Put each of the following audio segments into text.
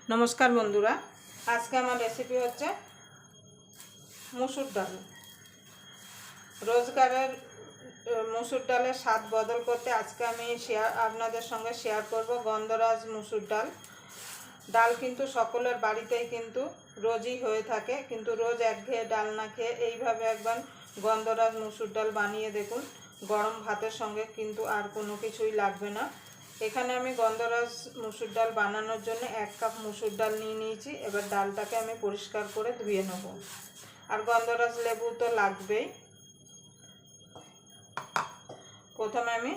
नमस्कार बंधुरा आज के हमार रेसिपि होच्छे मसुर डाल। रोजगारेर मसुर डालेर स्वाद बदल करते आज के आमी आपनादेर संगे शेयर करब गंधराज मसुर डाल। डाल किन्तु सकलेर बाड़ीतेई किन्तु रोजई हये थाके, किन्तु रोज एकघेये डाल ना खेये एइभाবে एकबार गंधराज मसुर डाल बानिये देखुन। गरम भातेर संगे किन्तु आर कोनो किछुई लागबे ना। एखाने आमी गंधराज मसुर डाल बानानोर जोन्नो 1 काप मसुर डाल निये निয়েছি। एबार डालटाके आमी परिष्कार करे धुए नेब और गंधराज लेबू तो लागबेई। प्रथमे आमी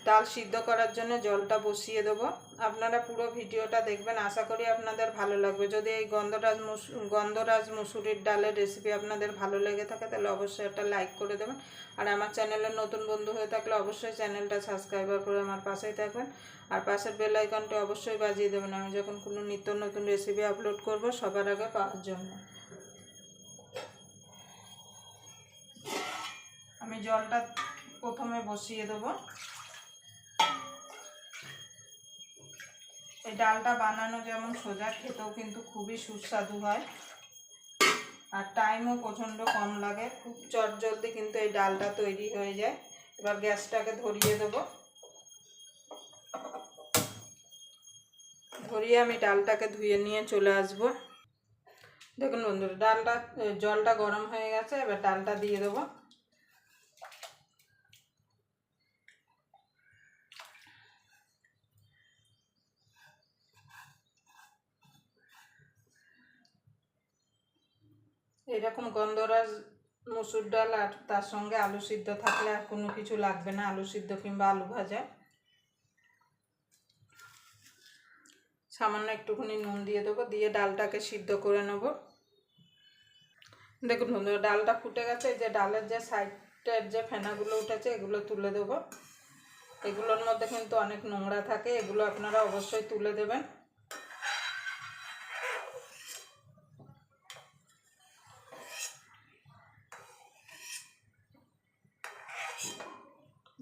डाल सिद्ध करार जोन्नो जलटा बसिए देब। आपनारा पुरो भिडियोटा देखबेन, आशा करी आपनादेर भालो लागबे। जोदि एई गंधराज मसुरिर डालेर रेसिपि आपनादेर भालो लेगे थाके ताहले अवश्यई एकटा लाइक करे देবেন। और आमार चैनेले नतून बंधु हये थाकले अवश्यई चैनेलटा सबस्क्राइब करे आमार पाशेई थाकबेन और पाशेर बेल आइकनटा अवश्यई बाजिए देবেন आमी যখন কোনো নিত্য নতুন রেসিপি আপলোড করব সবার আগে পাওয়ার জন্য। আমি জলটা প্রথমে বসিয়ে দেব। এই ডালটা বানানো যেমন সোজা, খেতেও কিন্তু খুবই সুস্বাদু হয় আর টাইমও প্রচণ্ড কম লাগে। খুব চটজলদি কিন্তু এই ডালটা তৈরি হয়ে যায়। এবার গ্যাসটাকে ধরিয়ে দেব। ধরিয়ে আমি ডালটাকে ধুয়ে নিয়ে চলে আসব। দেখুন বন্ধুরা জলটা গরম হয়ে গেছে। এবার ডালটা দিয়ে দেব। এরকম গন্ধরাজ মসুর ডাল আর তার সঙ্গে আলু সিদ্ধ থাকলে আর কোনো কিছু লাগবে না, আলু সিদ্ধ কিংবা আলু ভাজা। সামান্য একটুখানি নুন দিয়ে দেবো, দিয়ে ডালটাকে সিদ্ধ করে নেব। দেখুন বন্ধুরা ডালটা ফুটে গেছে। এই যে ডালের যে সাইডের যে ফেনাগুলো উঠেছে এগুলো তুলে দেবো। এগুলোর মধ্যে কিন্তু অনেক নোংরা থাকে, এগুলো আপনারা অবশ্যই তুলে দেবেন।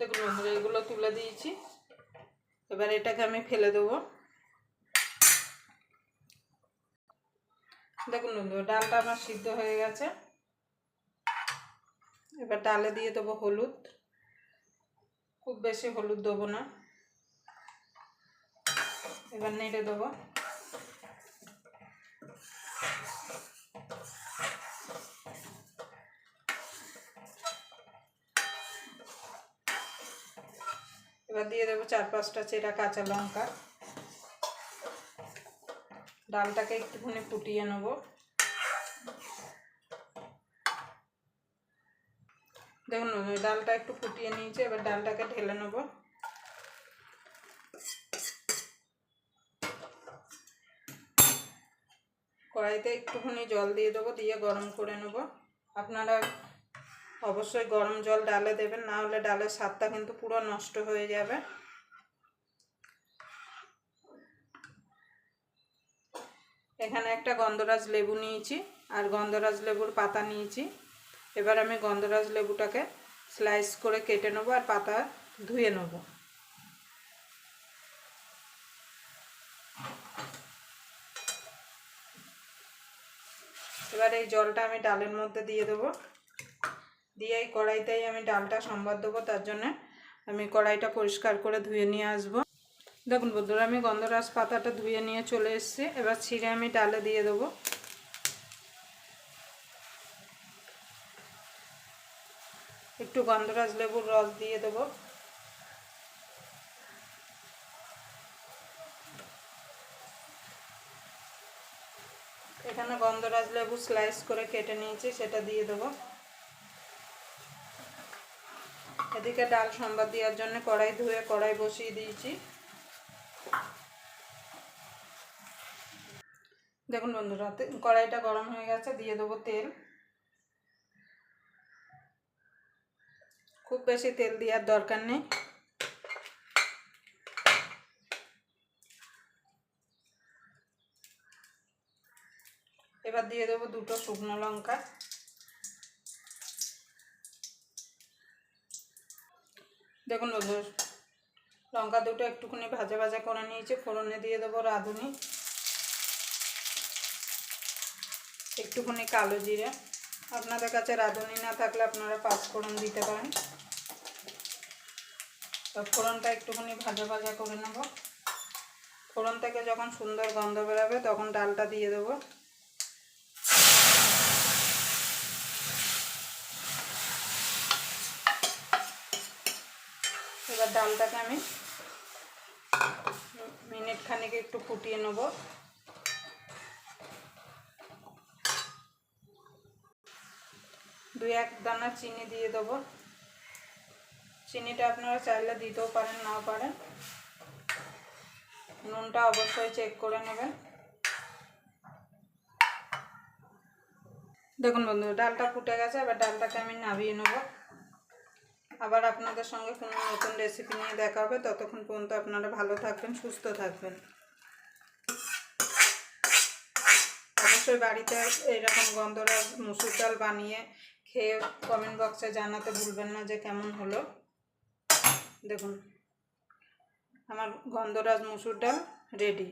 দেখুন বন্ধুরা এগুলো তুলে দিয়েছি। এবার এটাকে আমি ফেলে দেবো। দেখুন বন্ধুরা ডালটা আমার সিদ্ধ হয়ে গেছে। এবার ডালে দিয়ে দেবো হলুদ। খুব বেশি হলুদ দেবো না। এবার নেড়ে দেবো। এবার দিয়ে দেবো 4-5টা চেরা কাঁচা লঙ্কা। ডালটাকে একটুখানি ফুটিয়ে নেব। দেখুন ডালটা একটু ফুটিয়ে নিয়েছে। এবার ডালটাকে ঢেলে নেব। কড়াইতে একটুখানি জল দিয়ে দেবো, দিয়ে গরম করে নেব। আপনারা অবশ্যই গরম জল ডালে দেবেন, না হলে ডালের স্বাদটা কিন্তু পুরো নষ্ট হয়ে যাবে। এখানে একটা গন্ধরাজ লেবু নিয়েছি আর গন্ধরাজ লেবুর পাতা নিয়েছি। এবার আমি গন্ধরাজ লেবুটাকে স্লাইস করে কেটে নেব আর পাতা ধুয়ে নেব। এবার এই জলটা আমি ডালের মধ্যে দিয়ে দেবো। দিয়ে এই কড়াইতেই আমি ডালটা সম্বাদ দেবো। তার জন্য আমি কড়াইটা পরিষ্কার করে ধুয়ে নিয়ে আসবো। দেখুন বন্ধুরা আমি গন্ধরাজ পাতাটা ধুয়ে নিয়ে চলে এসেছি। এবার ছিঁড়ে আমি ডালে দিয়ে দেবো। একটু গন্ধরাজ লেবুর রস দিয়ে দেবো। এখানে গন্ধরাজ লেবু স্লাইস করে কেটে নিয়েছি, সেটা দিয়ে দেবো। এদিকে ডাল সম্বাদ দেওয়ার জন্য কড়াই ধুয়ে কড়াই বসিয়ে দিয়েছি। দেখুন বন্ধুরা কড়াইটা গরম হয়ে গেছে। দিয়ে দেবো তেল। খুব বেশি তেল দেওয়ার দরকার নেই। এবার দিয়ে দেবো 2টো শুকনো লঙ্কা। দেখুন বন্ধুরা লঙ্কা দুটো একটুখানি ভাজা ভাজা করে নিয়েছি। ফোড়নে দিয়ে দেবো রাঁধুনি। একটুখানি কালো জিরে, আপনাদের কাছে রাঁধুনি না থাকলে আপনারা 5 ফোড়ন দিতে পারেন। তো ফোড়নটা একটুখানি ভাজা ভাজা করে নেব। ফোড়ন থেকে যখন সুন্দর গন্ধ বেরোবে তখন ডালটা দিয়ে দেবো। এবার ডালটাকে আমি মিনিট খানেক একটু ফুটিয়ে নেব। দুই এক দানা চিনি দিয়ে দেবো। চিনিটা আপনারা চাইলে দিতেও পারেন, নাও পারেন। নুনটা অবশ্যই চেক করে নেবেন। দেখুন বন্ধু, ডালটা ফুটে গেছে। এবার ডালটাকে আমি নামিয়ে নেব। আবার আপনাদের সঙ্গে কোনো নতুন রেসিপি নিয়ে দেখা হবে। ততক্ষণ পর্যন্ত আপনারা ভালো থাকবেন, সুস্থ থাকবেন। অবশ্যই বাড়িতে এইরকম গন্ধরাজ মুসুর ডাল বানিয়ে খেয়ে কমেন্ট বক্সে জানাতে ভুলবেন না যে কেমন হলো। দেখুন আমার গন্ধরাজ মুসুর ডাল রেডি।